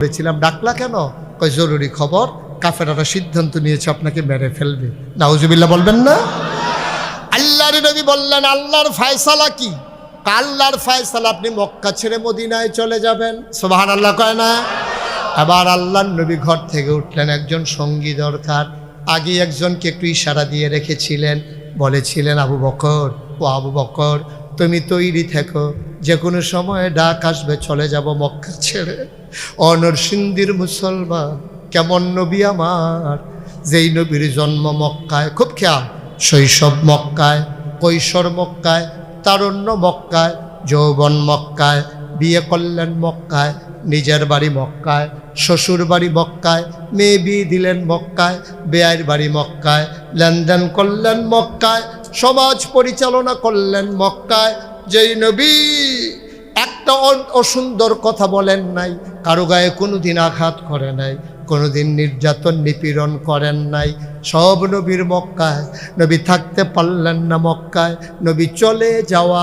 বলেছিলাম, ডাকলা কেন? কয় জরুরি খবর, কাফেররা সিদ্ধান্ত নিয়েছে আপনাকে মেরে ফেলবে। নাউজুবিল্লাহ বলবেন না? আল্লাহর নবী বললেন, আল্লাহর ফয়সালা কি? আল্লাহর ফয়সালা আপনি মক্কা ছেড়ে মদিনায় চলে যাবেন। সুবহানাল্লাহ কয় না? আবার আল্লাহর নবী ঘর থেকে উঠলেন, একজন সঙ্গী দরকার। আগে একজনকে একটু ইশারা দিয়ে রেখেছিলেন, বলেছিলেন, আবু বকর, ও আবু বকর তুমি তৈরি থেকো, যে কোনো সময় ডাক আসবে, চলে যাব মক্কা ছেড়ে। অনরসিংদীর মুসলমান, কেমন নবী আমার, যেই নবীর জন্ম মক্কায়, খুব খেয়াল, শৈশব মক্কায়, কৈশোর মক্কায়, তারুণ্য মক্কায়, যৌবন মক্কায়, বিয়ে করলেন মক্কায়, নিজের বাড়ি মক্কায়, শ্বশুর বাড়ি মক্কায়, মেয়ে বিয়ে দিলেন মক্কায়, বেয়ার বাড়ি মক্কায়, লেনদেন করলেন মক্কায়, সমাজ পরিচালনা করলেন মক্কায়। যেই নবী একটা অসুন্দর কথা বলেন নাই, কারো গায়ে কোনোদিন আঘাত করে নাই, কোনোদিন নির্যাতন নিপীড়ন করেন নাই, সব নবীর মক্কায়। নবী থাকতে পারলেন না মক্কায়, নবী চলে যাওয়া